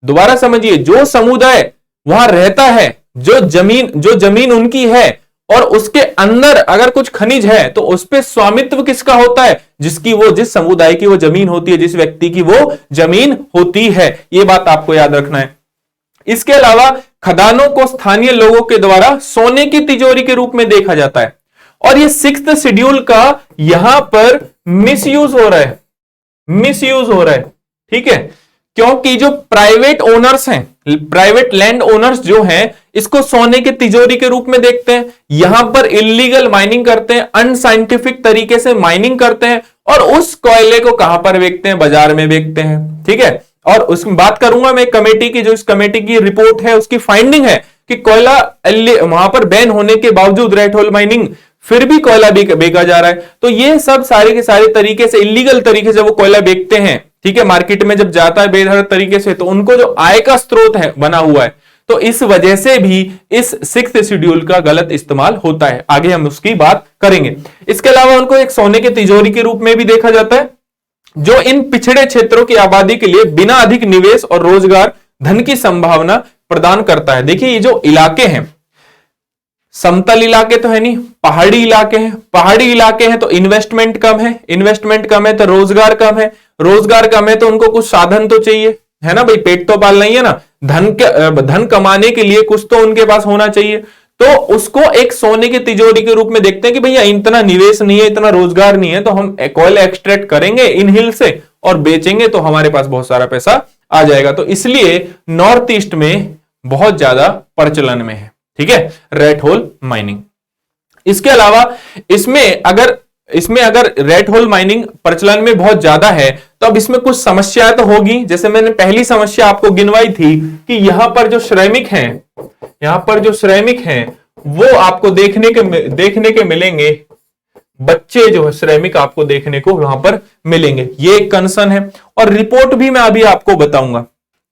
दोबारा समझिए, जो समुदाय वहां रहता है, जो जमीन उनकी है और उसके अंदर अगर कुछ खनिज है तो उस पे स्वामित्व किसका होता है, जिस समुदाय की वो जमीन होती है, जिस व्यक्ति की वो जमीन होती है। ये बात आपको याद रखना है। इसके अलावा खदानों को स्थानीय लोगों के द्वारा सोने की तिजोरी के रूप में देखा जाता है और ये 6th शेड्यूल का यहां पर मिसयूज हो रहा है। ठीक है, क्योंकि जो प्राइवेट ओनर्स हैं, प्राइवेट लैंड ओनर्स जो हैं, इसको सोने की तिजोरी के रूप में देखते हैं। यहां पर इलीगल माइनिंग करते हैं, अनसाइंटिफिक तरीके से माइनिंग करते हैं और उस कोयले को कहां पर बेचते हैं, बाजार में बेचते हैं। ठीक है, और उसमें बात करूंगा मैं कमेटी की, जो इस कमेटी की रिपोर्ट है उसकी फाइंडिंग है कि कोयला वहां पर बैन होने के बावजूद रेड होल माइनिंग फिर भी कोयला बेचा जा रहा है। तो ये सब सारे के सारे तरीके से, इलीगल तरीके से वो कोयला बेचते हैं। ठीक है, मार्केट में जब जाता है बेहतर तरीके से, तो उनको जो आय का स्रोत है बना हुआ है, तो इस वजह से भी इस 6th शेड्यूल का गलत इस्तेमाल होता है। आगे हम उसकी बात करेंगे। इसके अलावा उनको एक सोने की तिजोरी के रूप में भी देखा जाता है, जो इन पिछड़े क्षेत्रों की आबादी के लिए बिना अधिक निवेश और रोजगार धन की संभावना प्रदान करता है। देखिए, ये जो इलाके हैं, समतल इलाके तो है नहीं, पहाड़ी इलाके हैं, पहाड़ी इलाके हैं तो इन्वेस्टमेंट कम है तो रोजगार कम है तो उनको कुछ साधन तो चाहिए, है ना भाई, पेट तो पालना ही है ना, धन कमाने के लिए कुछ तो उनके पास होना चाहिए। तो उसको एक सोने की तिजोरी के रूप में देखते हैं कि भैया इतना निवेश नहीं है, इतना रोजगार नहीं है, तो हम कोयला एक्सट्रैक्ट करेंगे इन हिल से और बेचेंगे तो हमारे पास बहुत सारा पैसा आ जाएगा। तो इसलिए नॉर्थ ईस्ट में बहुत ज्यादा प्रचलन में है, ठीक है, रेड होल माइनिंग। इसके अलावा इसमें अगर रेड होल माइनिंग प्रचलन में बहुत ज्यादा है तो अब इसमें कुछ समस्याएं तो होगी। जैसे मैंने पहली समस्या आपको गिनवाई थी कि यहां पर जो श्रमिक हैं वो आपको देखने के मिलेंगे, बच्चे जो है श्रमिक आपको देखने को वहां पर मिलेंगे, ये एक कंसर्न है। और रिपोर्ट भी मैं अभी आपको बताऊंगा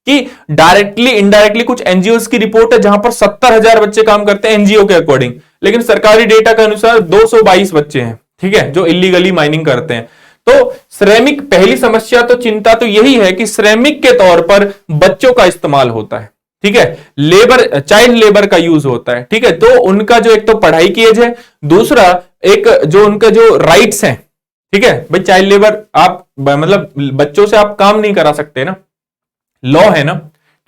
कि डायरेक्टली इनडायरेक्टली कुछ एनजीओ की रिपोर्ट है जहां पर 70,000 बच्चे काम करते हैं एनजीओ के अकॉर्डिंग, लेकिन सरकारी डेटा के अनुसार 222 बच्चे हैं, ठीक है, जो इलीगली माइनिंग करते हैं। तो श्रमिक, पहली समस्या तो चिंता तो यही है कि श्रमिक के तौर पर बच्चों का इस्तेमाल होता है, ठीक है, लेबर, चाइल्ड लेबर का यूज होता है, ठीक है। तो उनका जो एक तो पढ़ाई की एज है, दूसरा एक जो उनका जो राइट्स हैं, ठीक है, भाई चाइल्ड लेबर आप मतलब बच्चों से आप काम नहीं करा सकते ना, लॉ है ना,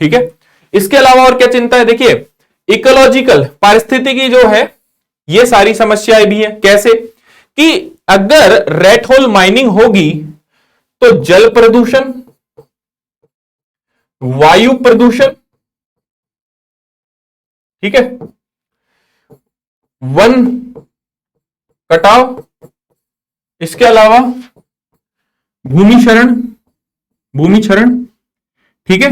ठीक है। इसके अलावा और क्या चिंता है, देखिए इकोलॉजिकल, पारिस्थितिकी जो है, ये सारी समस्याएं भी हैं। कैसे कि अगर रेड होल माइनिंग होगी तो जल प्रदूषण, वायु प्रदूषण, ठीक है, वन कटाव, इसके अलावा भूमि क्षरण, ठीक है।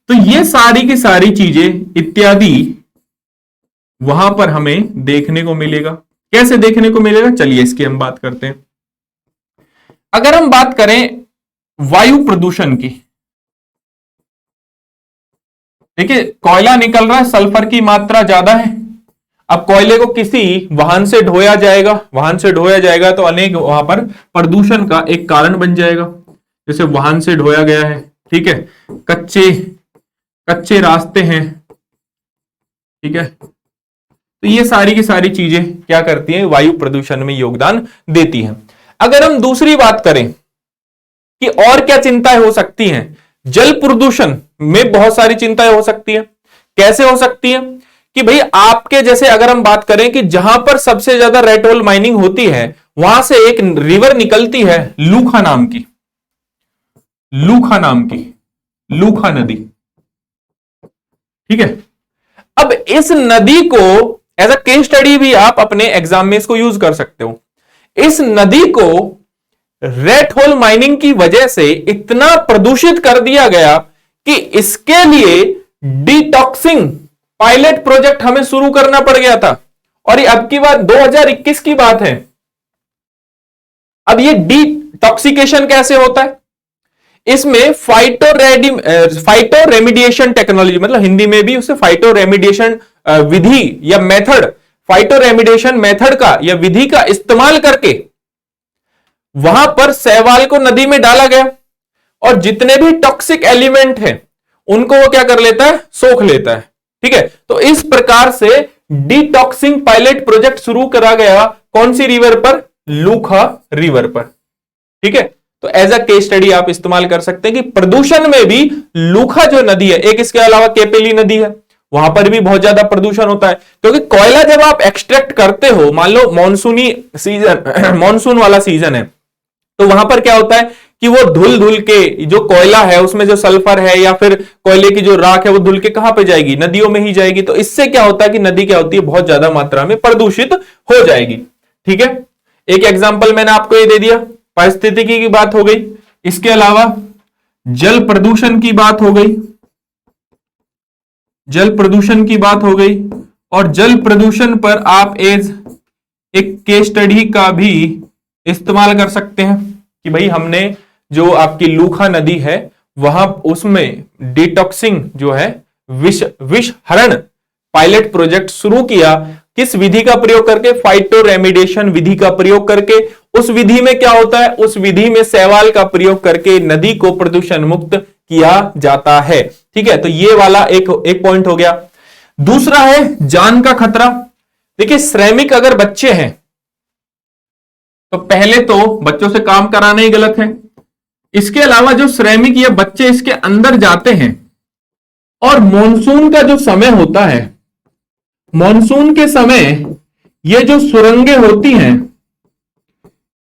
तो ये सारी की सारी चीजें इत्यादि वहां पर हमें देखने को मिलेगा। कैसे देखने को मिलेगा, चलिए इसकी हम बात करते हैं। अगर हम बात करें वायु प्रदूषण की, देखिए कोयला निकल रहा है, सल्फर की मात्रा ज्यादा है। अब कोयले को किसी वाहन से ढोया जाएगा तो अनेक वहां पर प्रदूषण का एक कारण बन जाएगा। जैसे वाहन से ढोया गया है, ठीक है, कच्चे रास्ते हैं, ठीक है। तो ये सारी की सारी चीजें क्या करती हैं, वायु प्रदूषण में योगदान देती हैं। अगर हम दूसरी बात करें कि और क्या चिंताएं हो सकती हैं, जल प्रदूषण में बहुत सारी चिंताएं हो सकती हैं। कैसे हो सकती हैं कि भाई आपके जैसे अगर हम बात करें कि जहां पर सबसे ज्यादा रेड होल माइनिंग होती है वहां से एक रिवर निकलती है लूखा नाम की लूखा नदी, ठीक है। अब इस नदी को एज अ केस स्टडी भी आप अपने एग्जाम में इसको यूज कर सकते हो। इस नदी को रेड होल माइनिंग की वजह से इतना प्रदूषित कर दिया गया कि इसके लिए डिटॉक्सिंग पायलट प्रोजेक्ट हमें शुरू करना पड़ गया था। और ये अब की बात 2021 की बात है। अब ये डिटॉक्सिकेशन कैसे होता है, इसमें फाइटो रेमिडिएशन टेक्नोलॉजी, मतलब हिंदी में भी उसे फाइटो रेमिडिएशन विधि या मेथड, फाइटो रेमिडिएशन मेथड का या विधि का इस्तेमाल करके वहां पर शैवाल को नदी में डाला गया और जितने भी टॉक्सिक एलिमेंट हैं उनको वो क्या कर लेता है, सोख लेता है, ठीक है। तो इस प्रकार से डिटॉक्सिंग पायलट प्रोजेक्ट शुरू करा गया कौन सी रिवर पर, लूखा रिवर पर, ठीक है। तो एज अ केस स्टडी आप इस्तेमाल कर सकते हैं कि प्रदूषण में भी लूखा जो नदी है, एक इसके अलावा केपेली नदी है, वहां पर भी बहुत ज्यादा प्रदूषण होता है। क्योंकि कोयला जब आप एक्सट्रैक्ट करते हो, मान लो मॉनसून वाला सीजन है, तो वहां पर क्या होता है कि वो धुल के जो कोयला है उसमें जो सल्फर है या फिर कोयले की जो राख है वो धुल के कहां पे जाएगी, नदियों में ही जाएगी। तो इससे क्या होता है कि नदी क्या होती है, बहुत ज्यादा मात्रा में प्रदूषित हो जाएगी, ठीक है। एक एग्जांपल मैंने आपको ये दे दिया, पारिस्थितिकी की बात हो गई, इसके अलावा जल प्रदूषण की बात हो गई, और जल प्रदूषण पर आप एज एक केस स्टडी का भी इस्तेमाल कर सकते हैं कि भाई हमने जो आपकी लूखा नदी है वहां उसमें डिटॉक्सिंग जो है विष हरण पायलट प्रोजेक्ट शुरू किया। किस विधि का प्रयोग करके, फाइटो रेमिडिएशन विधि का प्रयोग करके। उस विधि में क्या होता है, उस विधि में शैवाल का प्रयोग करके नदी को प्रदूषण मुक्त किया जाता है, ठीक है। तो ये वाला एक पॉइंट हो गया। दूसरा है जान का खतरा। देखिए श्रमिक अगर बच्चे हैं तो पहले तो बच्चों से काम कराना ही गलत है। इसके अलावा जो श्रमिक या बच्चे इसके अंदर जाते हैं और मॉनसून का जो समय होता है मॉनसून के समय ये जो सुरंगें होती हैं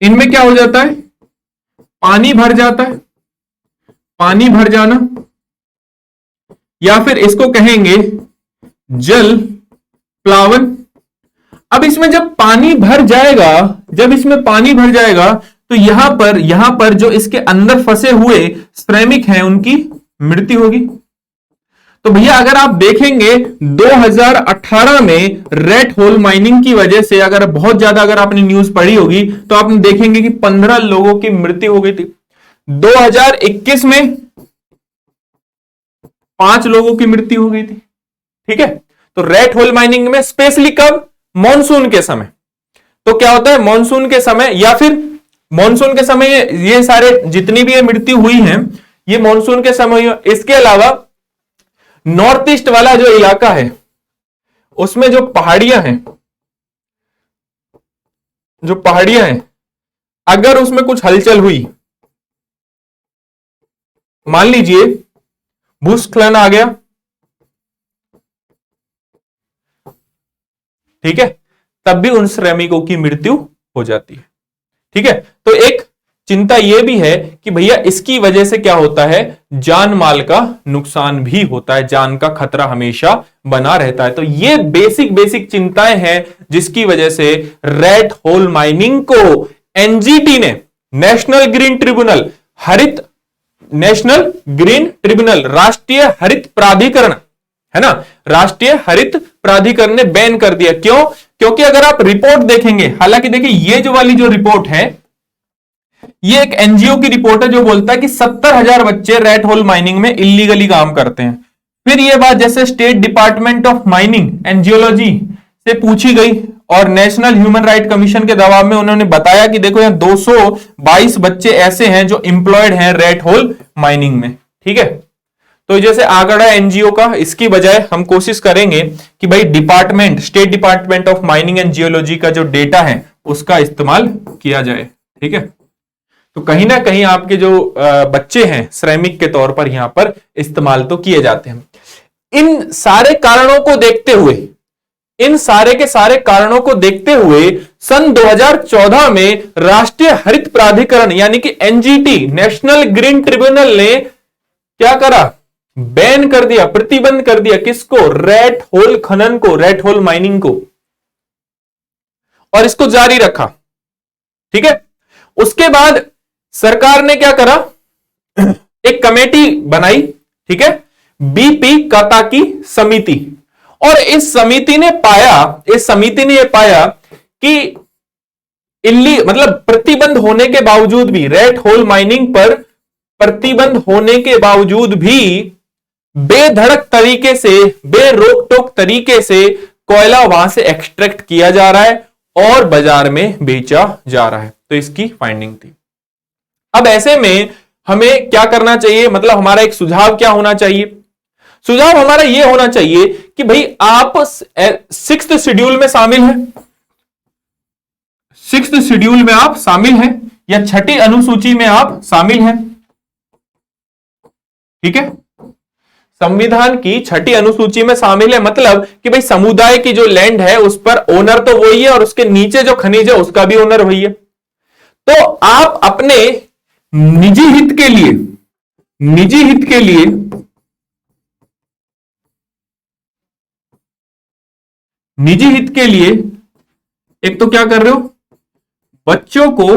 इनमें क्या हो जाता है, पानी भर जाता है, पानी भर जाना, या फिर इसको कहेंगे जल प्लावन। अब इसमें जब पानी भर जाएगा, जब इसमें पानी भर जाएगा तो यहां पर जो इसके अंदर फंसे हुए श्रमिक हैं उनकी मृत्यु होगी। तो भैया अगर आप देखेंगे 2018 में रेड होल माइनिंग की वजह से, अगर बहुत ज्यादा अगर आपने न्यूज पढ़ी होगी तो आप देखेंगे कि 15 लोगों की मृत्यु हो गई थी। 2021 में 5 लोगों की मृत्यु हो गई थी। ठीक है, तो रेड होल माइनिंग में स्पेशली कब, मॉनसून के समय। तो क्या होता है मॉनसून के समय, या फिर मॉनसून के समय ये सारे जितनी भी ये मृत्यु हुई हैं ये मॉनसून के समय। इसके अलावा नॉर्थ ईस्ट वाला जो इलाका है उसमें जो पहाड़ियां हैं, अगर उसमें कुछ हलचल हुई, मान लीजिए भूस्खलन आ गया, ठीक है, तब भी उन श्रमिकों की मृत्यु हो जाती है। ठीक है, तो एक चिंता यह भी है कि भैया इसकी वजह से क्या होता है, जान माल का नुकसान भी होता है, जान का खतरा हमेशा बना रहता है। तो ये बेसिक चिंताएं हैं जिसकी वजह से रेड होल माइनिंग को एनजीटी ने, नेशनल ग्रीन ट्रिब्यूनल, राष्ट्रीय हरित प्राधिकरण है ना, राष्ट्रीय हरित प्राधिकरण ने बैन कर दिया। क्यों? क्योंकि अगर आप रिपोर्ट देखेंगे, हालांकि देखिए ये जो वाली जो रिपोर्ट है ये एक एनजीओ की रिपोर्ट है जो बोलता है कि 70,000 बच्चे रेड होल माइनिंग में इलीगली काम करते हैं। फिर ये बात जैसे state department of mining and geology से पूछी गई और नेशनल ह्यूमन राइट कमीशन के दबाव में उन्होंने बताया कि देखो यहां 222 बच्चे ऐसे हैं जो इंप्लॉयड हैं रेड होल माइनिंग में। ठीक है, तो जैसे आंकड़ा एनजीओ का, इसकी बजाय हम कोशिश करेंगे कि भाई state department of mining and geology का जो डेटा है उसका इस्तेमाल किया जाए। ठीक है, तो कहीं ना कहीं आपके जो बच्चे हैं श्रमिक के तौर पर यहां पर इस्तेमाल तो किए जाते हैं। इन सारे कारणों को देखते हुए सन 2014 में राष्ट्रीय हरित प्राधिकरण यानी कि एनजीटी, नेशनल ग्रीन ट्रिब्यूनल ने क्या करा, बैन कर दिया, प्रतिबंध कर दिया किसको, रेड होल खनन को, रेड होल माइनिंग को, और इसको जारी रखा। ठीक है, उसके बाद सरकार ने क्या करा, एक कमेटी बनाई, ठीक है, बीपी काताकी समिति, और इस समिति ने यह पाया कि मतलब प्रतिबंध होने के बावजूद भी, रेड होल माइनिंग पर प्रतिबंध होने के बावजूद भी बेधड़क तरीके से, बेरोक टोक तरीके से कोयला वहां से एक्सट्रैक्ट किया जा रहा है और बाजार में बेचा जा रहा है। तो इसकी फाइंडिंग थी। अब ऐसे में हमें क्या करना चाहिए, मतलब हमारा एक सुझाव क्या होना चाहिए, सुझाव हमारा यह होना चाहिए कि भाई आप 6th शेड्यूल में शामिल हैं, 6th शेड्यूल में आप शामिल हैं या 6ठी अनुसूची में आप शामिल हैं। ठीक है, संविधान की 6ठी अनुसूची में शामिल है, मतलब कि भाई समुदाय की जो लैंड है उस पर ओनर तो वही है और उसके नीचे जो खनिज है उसका भी ओनर वही है। तो आप अपने निजी हित के लिए एक तो क्या कर रहे हो, बच्चों को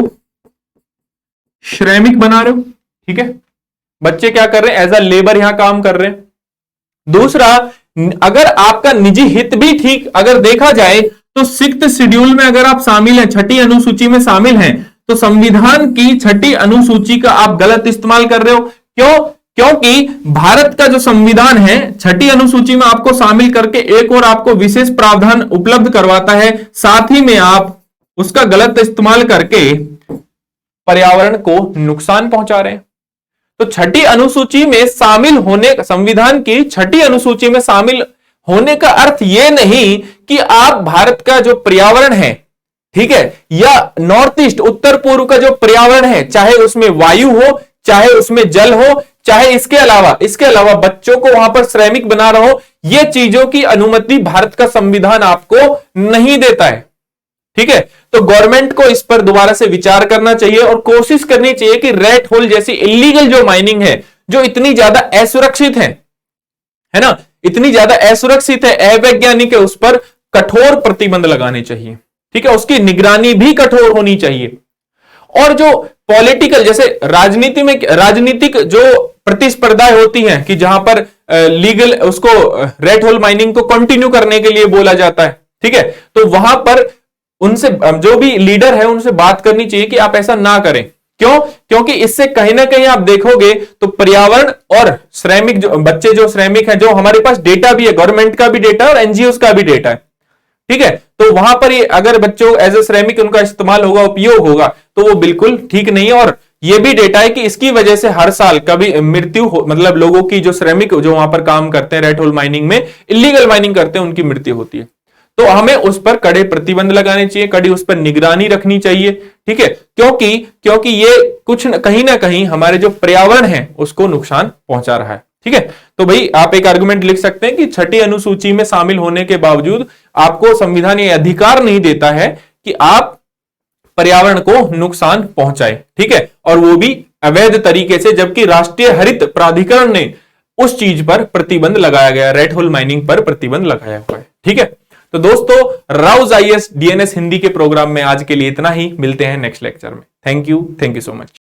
श्रमिक बना रहे हो। ठीक है, बच्चे क्या कर रहे हैं, एज अ लेबर यहां काम कर रहे हैं। दूसरा, अगर आपका निजी हित भी ठीक अगर देखा जाए तो 6th शेड्यूल में अगर आप शामिल हैं, 6ठी अनुसूची में शामिल हैं, तो संविधान की 6ठी अनुसूची का आप गलत इस्तेमाल कर रहे हो। क्यों? क्योंकि भारत का जो संविधान है 6ठी अनुसूची में आपको शामिल करके एक और आपको विशेष प्रावधान उपलब्ध करवाता है, साथ ही में आप उसका गलत इस्तेमाल करके पर्यावरण को नुकसान पहुंचा रहे हैं। तो 6ठी अनुसूची में शामिल होने, संविधान की 6ठी अनुसूची में शामिल होने का अर्थ यह नहीं कि आप भारत का जो पर्यावरण है, ठीक है, या नॉर्थ ईस्ट, उत्तर पूर्व का जो पर्यावरण है, चाहे उसमें वायु हो, चाहे उसमें जल हो, चाहे इसके अलावा बच्चों को वहां पर श्रमिक बना रहा हो, ये चीजों की अनुमति भारत का संविधान आपको नहीं देता है। ठीक है, तो गवर्नमेंट को इस पर दोबारा से विचार करना चाहिए और कोशिश करनी चाहिए कि रेड होल जैसी इलीगल जो माइनिंग है, जो इतनी ज्यादा असुरक्षित है ना, इतनी ज्यादा असुरक्षित है, अवैज्ञानिक है, उस पर कठोर प्रतिबंध लगाने चाहिए। ठीक है, उसकी निगरानी भी कठोर होनी चाहिए। और जो पॉलिटिकल, जैसे राजनीति में राजनीतिक जो प्रतिस्पर्धाएं होती हैं कि जहां पर लीगल उसको रेड होल माइनिंग को कंटिन्यू करने के लिए बोला जाता है, ठीक है, तो वहां पर उनसे जो भी लीडर है उनसे बात करनी चाहिए कि आप ऐसा ना करें। क्यों? क्योंकि इससे कहीं ना कहीं आप देखोगे तो पर्यावरण और श्रमिक, जो बच्चे जो श्रमिक हैं, जो हमारे पास डेटा भी है, गवर्नमेंट का भी डेटा और एनजीओ का भी डेटा है, ठीक है, तो वहां पर ये अगर बच्चों एज ए श्रमिक उनका इस्तेमाल होगा, उपयोग होगा, तो वो बिल्कुल ठीक नहीं है। और ये भी डेटा है कि इसकी वजह से हर साल कभी मृत्यु हो, मतलब लोगों की, जो श्रमिक जो वहां पर काम करते हैं रेड होल माइनिंग में, इलीगल माइनिंग करते हैं, उनकी मृत्यु होती है। तो हमें उस पर कड़े प्रतिबंध लगाने चाहिए, कड़ी उस पर निगरानी रखनी चाहिए। ठीक है, क्योंकि ये कुछ कहीं ना कहीं हमारे जो पर्यावरण है उसको नुकसान पहुंचा रहा है। ठीक है, तो भाई आप एक आर्गुमेंट लिख सकते हैं कि छठी अनुसूची में शामिल होने के बावजूद आपको संविधान ये अधिकार नहीं देता है कि आप पर्यावरण को नुकसान पहुंचाए। ठीक है, और वो भी अवैध तरीके से, जबकि राष्ट्रीय हरित प्राधिकरण ने उस चीज पर प्रतिबंध लगाया गया, रेड होल माइनिंग पर प्रतिबंध लगाया हुआ है। ठीक है, तो दोस्तों राउज आईएएस डीएनएस हिंदी के प्रोग्राम में आज के लिए इतना ही। मिलते हैं नेक्स्ट लेक्चर में। Thank you so much.